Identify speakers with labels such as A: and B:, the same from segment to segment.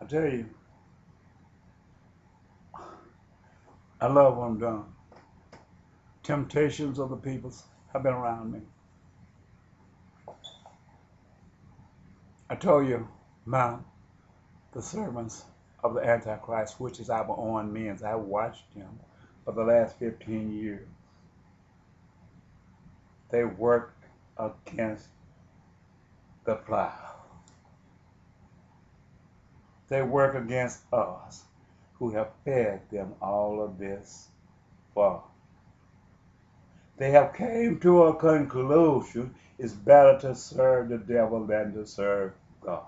A: I tell you, I love what I'm doing. Temptations of the peoples have been around me. I told you, Mount, the servants of the Antichrist, which is our own men. I watched them for the last 15 years. They work against the plow. They work against us who have fed them all of this for. They have came to a conclusion it's better to serve the devil than to serve God.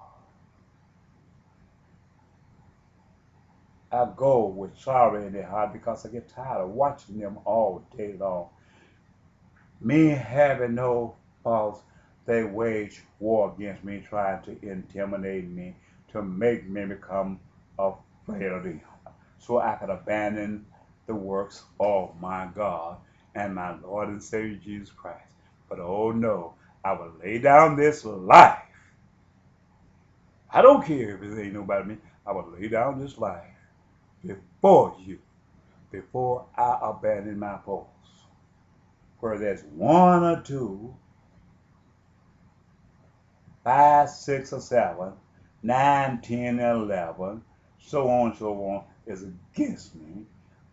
A: I go with sorrow in their heart because I get tired of watching them all day long. Me having no faults, they wage war against me, trying to intimidate me, to make me become afraid of them, so I could abandon the works of my God and my Lord and Savior Jesus Christ. But oh no, I will lay down this life. I don't care if it ain't nobody me. I will lay down this life before you, before I abandon my post. Where there's one or two, five, six, or seven, nine, 10, 11, so on and so on, is against me.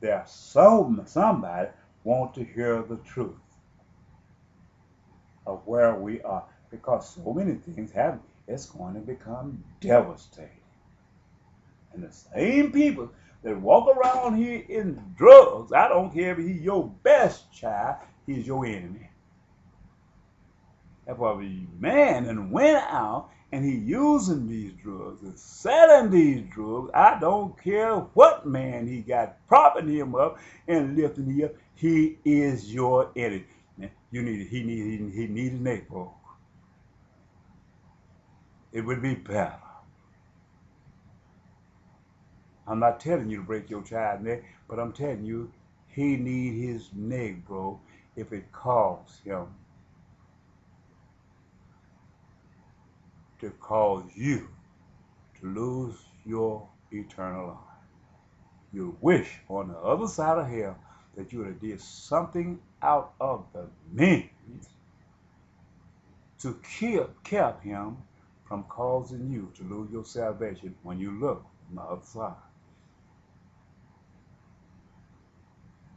A: There's somebody want to hear the truth of where we are, because so many things happen. It's going to become devastating. And the same people that walk around here in drugs, I don't care if he's your best child, he's your enemy. That's why the man and went out and he using these drugs and selling these drugs. I don't care what man he got propping him up and lifting him up. He is your enemy. He needed an April. It would be better. I'm not telling you to break your child's neck, but I'm telling you he need his neck broke if it costs him to cause you to lose your eternal life. You wish on the other side of hell that you would have did something out of the means to keep him from causing you to lose your salvation when you look on the other side.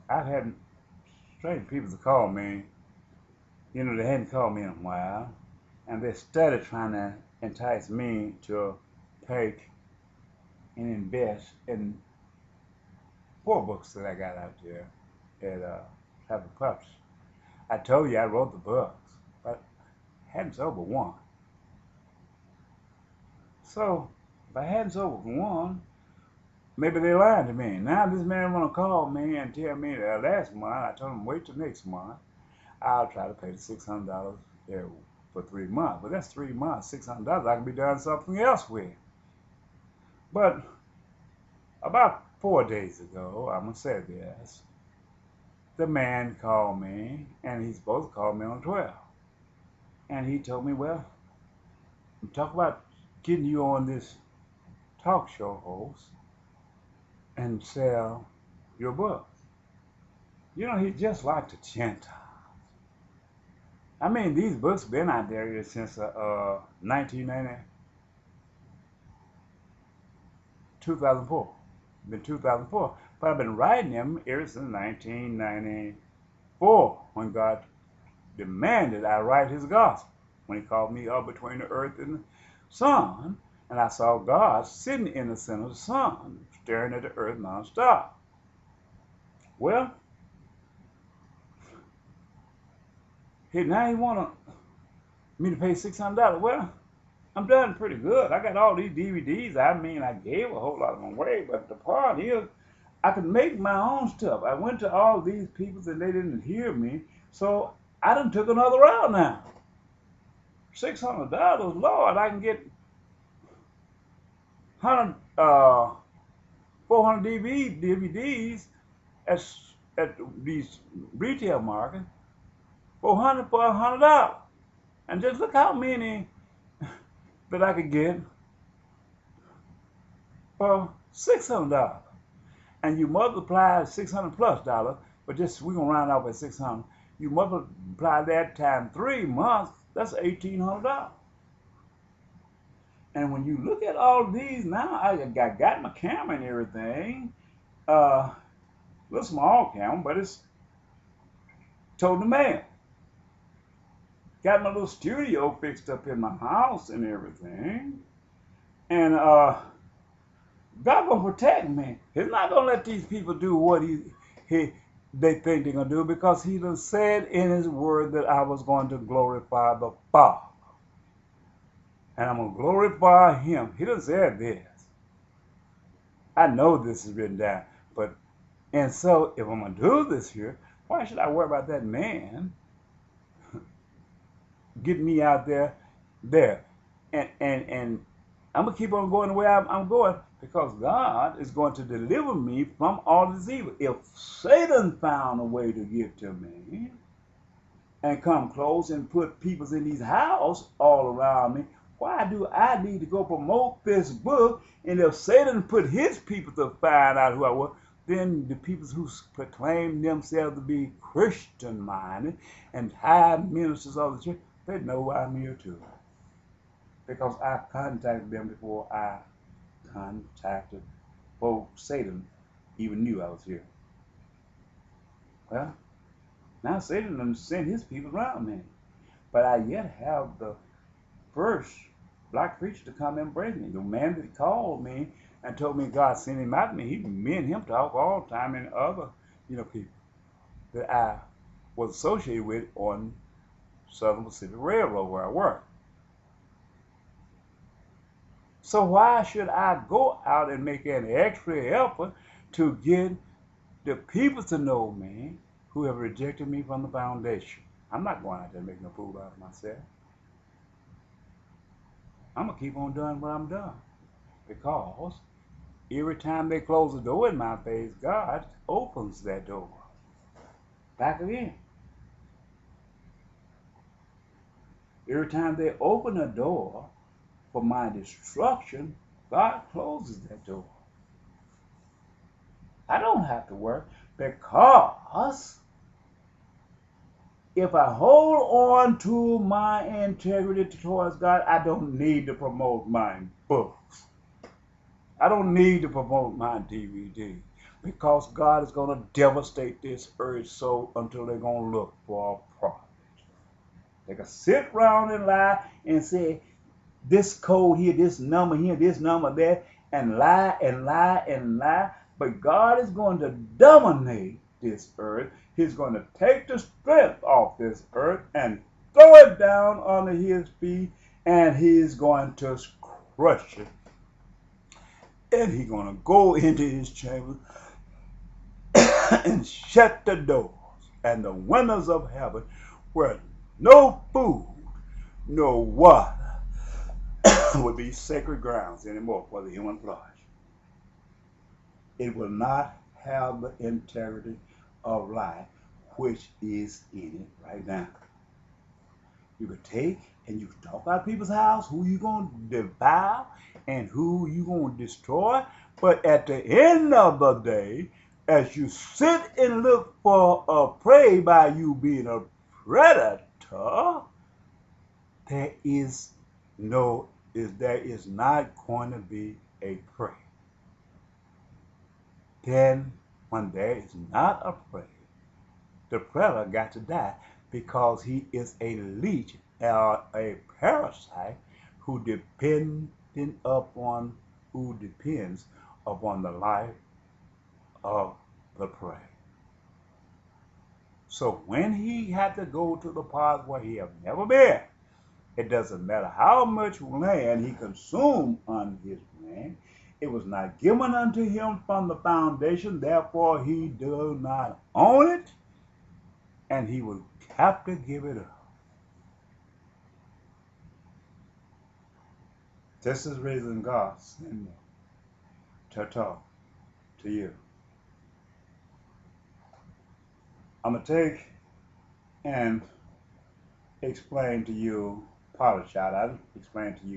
A: I've had strange people to call me. You know, they hadn't called me in a while, and they started trying to entice me to take and invest in 4 books that I got out there at Travel Pups. I told you I wrote the books, but I hadn't sold but one. So if I hadn't sold but one, maybe they lied to me. Now this man wanna call me and tell me that last month I told him wait till next month. I'll try to pay the $600 for 3 months. But that's 3 months, $600 I can be doing something else with. But about 4 days ago, I'm gonna say this, the man called me, and he's supposed to call me on 12. And he told me, well, I'm talking about getting you on this talk show host and sell your books. You know, he's just like the Gentile. I mean, these books been out there since 1990, 2004. Been 2004. But I've been writing them ever since 1994 when God demanded I write his gospel. When he called me up between the earth and the sun, and I saw God sitting in the center of the sun, staring at the earth nonstop. Well, now he want me to pay $600. Well, I'm done pretty good. I got all these DVDs. I mean, I gave a whole lot of them away, but the part is, I could make my own stuff. I went to all these people and they didn't hear me, so I done took another route now. $600, Lord, I can get 400 DVDs at these retail markets, 400 for $100. And just look how many that I could get for $600. And you multiply $600+, but just we're gonna round off at 600. You multiply that times 3 months, that's $1,800. And when you look at all of these now, I got my camera and everything. Little small camera, but it's told the mail. Got my little studio fixed up in my house and everything. And God gonna protect me. He's not gonna let these people do what they think they're gonna do, because he done said in his word that I was going to glorify the Father. And I'm gonna glorify him. He done said this. I know this is written down. And so if I'm gonna do this here, why should I worry about that man getting me out there? And I'm gonna keep on going the way I'm going, because God is going to deliver me from all this evil. If Satan found a way to get to me and come close and put people in these houses all around me, why do I need to go promote this book? And if Satan put his people to find out who I was, then the people who proclaim themselves to be Christian-minded and high ministers of the church, they know I'm here too. Because I contacted them before I contacted Satan even knew I was here. Well, now Satan done sent his people around me. But I yet have the first black preacher to come and bring me. The man that called me and told me God sent him out to me, me and him talk all the time, and other people that I was associated with on Southern Pacific Railroad where I work. So why should I go out and make an extra effort to get the people to know me who have rejected me from the foundation? I'm not going out there making a fool out of myself. I'm going to keep on doing what I'm doing, because every time they close the door in my face, God opens that door back again. Every time they open a door for my destruction, God closes that door. I don't have to work, because if I hold on to my integrity towards God, I don't need to promote my books. I don't need to promote my DVD, because God is going to devastate this earth so until they're going to look for a prophet. They can sit around and lie and say this code here, this number here, this number there, and lie and lie and lie. But God is going to dominate this earth. He's going to take the strength off this earth and throw it down under his feet, and he's going to crush it. And he's going to go into his chamber and shut the doors and the windows of heaven, where no food, no water would be sacred grounds anymore for the human flesh. It will not have the integrity of life which is in it right now. You could take and you could talk about people's house, who you going to devour and who you going to destroy. But at the end of the day, as you sit and look for a prey by you being a predator, there is not going to be a prey. Then, when there is not a prey, the predator got to die, because he is a leech or a parasite who depends upon the life of the prey. So when he had to go to the part where he have never been, it doesn't matter how much land he consumed on his land, it was not given unto him from the foundation, therefore he does not own it, and he will have to give it up. This is the reason God sent me to talk to you. I'm going to take and explain to you, apologize, I explained to you